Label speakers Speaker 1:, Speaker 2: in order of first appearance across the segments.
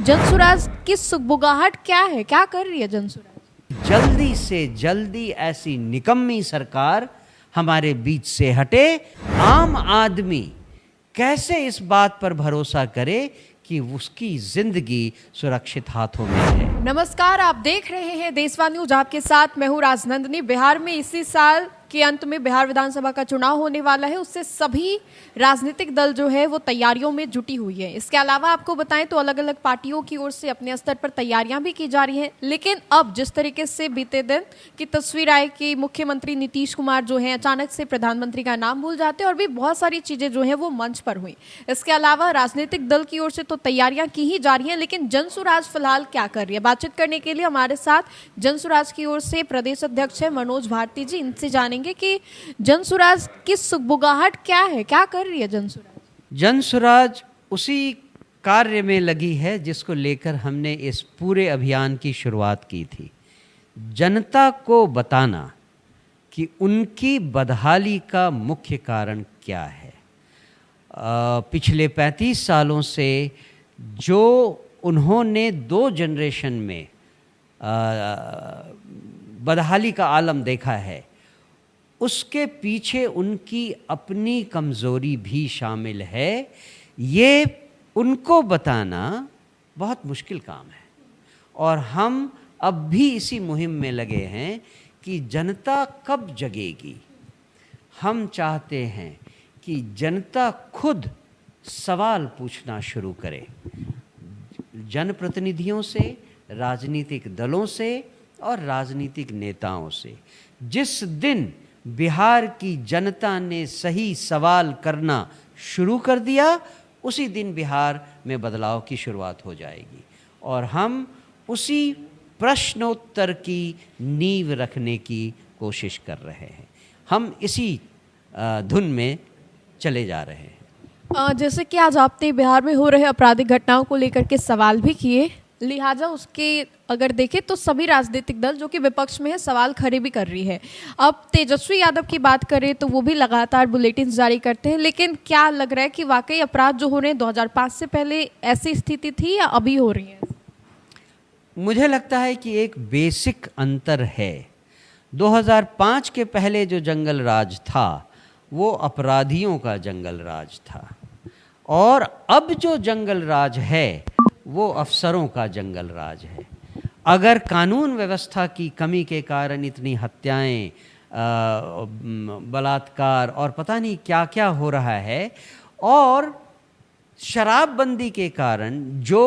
Speaker 1: जनसुराज की सुगबुगाहट क्या है, क्या कर रही है जनसुराज?
Speaker 2: जल्दी से जल्दी ऐसी निकम्मी सरकार हमारे बीच से हटे। आम आदमी कैसे इस बात पर भरोसा करे कि उसकी जिंदगी सुरक्षित हाथों में है।
Speaker 1: नमस्कार, आप देख रहे हैं देशवार न्यूज। आपके साथ मैं हूं राजनंदिनी। बिहार में इसी साल के अंत में बिहार विधानसभा का चुनाव होने वाला है। उससे सभी राजनीतिक दल जो है वो तैयारियों में जुटी हुई है। इसके अलावा आपको बताएं तो अलग अलग पार्टियों की ओर से अपने स्तर पर तैयारियां भी की जा रही हैं। लेकिन अब जिस तरीके से बीते दिन की तस्वीर आई कि मुख्यमंत्री नीतीश कुमार जो है अचानक से प्रधानमंत्री का नाम भूल जाते और भी बहुत सारी चीजें जो है वो मंच पर हुई। इसके अलावा राजनीतिक दल की ओर से तो तैयारियां की ही जा रही हैं, लेकिन जनसुराज फिलहाल क्या कर रही है, बातचीत करने के लिए हमारे साथ जनसुराज की ओर से प्रदेश अध्यक्ष है मनोज भारती जी। इनसे जानेंगे कि जनसुराज की सुगबुगाहट क्या है, क्या कर रही है जनसुराज?
Speaker 2: जनसुराज उसी कार्य में लगी है जिसको लेकर हमने इस पूरे अभियान की शुरुआत की थी। जनता को बताना कि उनकी बदहाली का मुख्य कारण क्या है। पिछले 35 सालों से जो उन्होंने 2 जनरेशन में बदहाली का आलम देखा है, उसके पीछे उनकी अपनी कमज़ोरी भी शामिल है। ये उनको बताना बहुत मुश्किल काम है और हम अब भी इसी मुहिम में लगे हैं कि जनता कब जगेगी। हम चाहते हैं कि जनता खुद सवाल पूछना शुरू करे, जनप्रतिनिधियों से, राजनीतिक दलों से और राजनीतिक नेताओं से। जिस दिन बिहार की जनता ने सही सवाल करना शुरू कर दिया, उसी दिन बिहार में बदलाव की शुरुआत हो जाएगी और हम उसी प्रश्नोत्तर की नींव रखने की कोशिश कर रहे हैं। हम इसी धुन में चले जा रहे हैं।
Speaker 1: जैसे कि आज आपने बिहार में हो रहे आपराधिक घटनाओं को लेकर के सवाल भी किए, लिहाजा उसके अगर देखें तो सभी राजनीतिक दल जो कि विपक्ष में है सवाल खड़े भी कर रही है। अब तेजस्वी यादव की बात करें तो वो भी लगातार बुलेटिन जारी करते हैं, लेकिन क्या लग रहा है कि वाकई अपराध जो हो रहे हैं 2005 से पहले ऐसी स्थिति थी या अभी हो रही है?
Speaker 2: मुझे लगता है कि एक बेसिक अंतर है। 2005 के पहले जो जंगल राज था वो अपराधियों का जंगल राज था और अब जो जंगल राज है वो अफसरों का जंगल राज है। अगर कानून व्यवस्था की कमी के कारण इतनी हत्याएं, बलात्कार और पता नहीं क्या क्या हो रहा है और शराबबंदी के कारण जो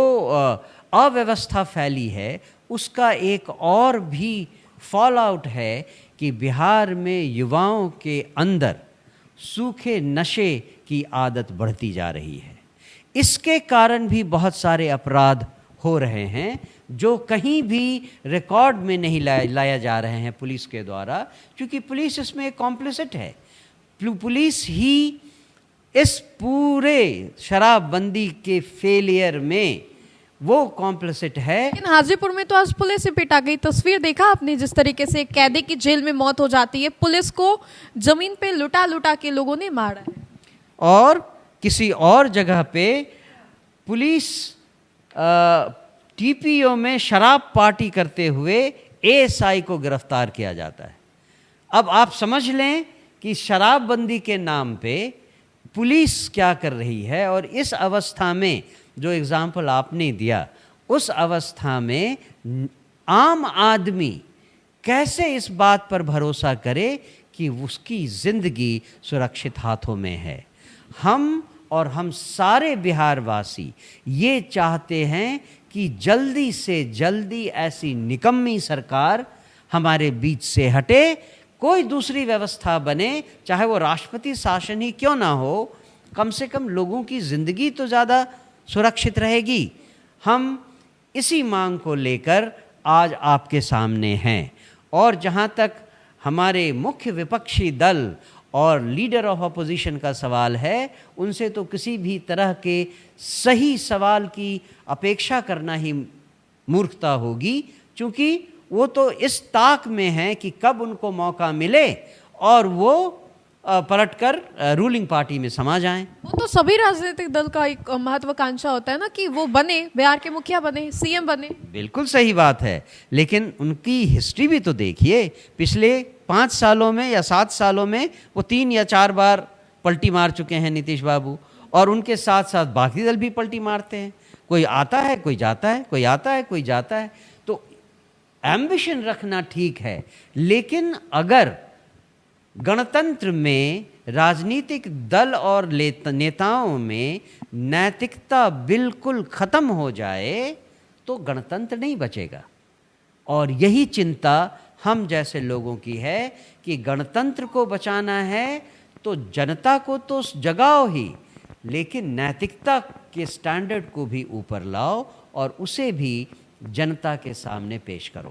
Speaker 2: अव्यवस्था फैली है, उसका एक और भी फॉल आउट है कि बिहार में युवाओं के अंदर सूखे नशे की आदत बढ़ती जा रही है। इसके कारण भी बहुत सारे अपराध हो रहे हैं जो कहीं भी रिकॉर्ड में नहीं लाया जा रहे हैं पुलिस के द्वारा, क्योंकि पुलिस इसमें एक कॉम्प्लिसिट है। पुलिस ही इस पूरे शराबबंदी के फेलियर में वो कॉम्प्लिसिट है।
Speaker 1: लेकिन हाजीपुर में तो आज पुलिस ही पिटा गई। तस्वीर देखा आपने जिस तरीके से कैदी की जेल में मौत हो जाती है, पुलिस को जमीन पे लुटा लुटा के लोगों ने मारा है।
Speaker 2: और किसी और जगह पे पुलिस टीपीओ में शराब पार्टी करते हुए एएसआई को गिरफ्तार किया जाता है। अब आप समझ लें कि शराबबंदी के नाम पे पुलिस क्या कर रही है। और इस अवस्था में जो एग्जाम्पल आपने दिया, उस अवस्था में आम आदमी कैसे इस बात पर भरोसा करे कि उसकी ज़िंदगी सुरक्षित हाथों में है। हम और हम सारे बिहारवासी ये चाहते हैं कि जल्दी से जल्दी ऐसी निकम्मी सरकार हमारे बीच से हटे, कोई दूसरी व्यवस्था बने, चाहे वो राष्ट्रपति शासन ही क्यों ना हो, कम से कम लोगों की ज़िंदगी तो ज़्यादा सुरक्षित रहेगी। हम इसी मांग को लेकर आज आपके सामने हैं। और जहाँ तक हमारे मुख्य विपक्षी दल और लीडर ऑफ अपोजिशन का सवाल है, उनसे तो किसी भी तरह के सही सवाल की अपेक्षा करना ही मूर्खता होगी, क्योंकि वो तो इस ताक में हैं कि कब उनको मौका मिले और वो पलटकर रूलिंग पार्टी में समा जाएं।
Speaker 1: वो तो सभी राजनीतिक दल का एक महत्वाकांक्षा होता है ना कि वो बने, बिहार के मुखिया बने, सीएम बने।
Speaker 2: बिल्कुल सही बात है, लेकिन उनकी हिस्ट्री भी तो देखिए। पिछले 5 सालों में या 7 सालों में वो 3 या 4 बार पलटी मार चुके हैं नीतीश बाबू, और उनके साथ साथ बाकी दल भी पलटी मारते हैं। कोई आता है, कोई जाता है, कोई आता है, कोई जाता है। तो एम्बिशन रखना ठीक है, लेकिन अगर गणतंत्र में राजनीतिक दल और नेताओं में नैतिकता बिल्कुल खत्म हो जाए तो गणतंत्र नहीं बचेगा। और यही चिंता हम जैसे लोगों की है कि गणतंत्र को बचाना है तो जनता को तो जगाओ ही, लेकिन नैतिकता के स्टैंडर्ड को भी ऊपर लाओ और उसे भी जनता के सामने पेश करो।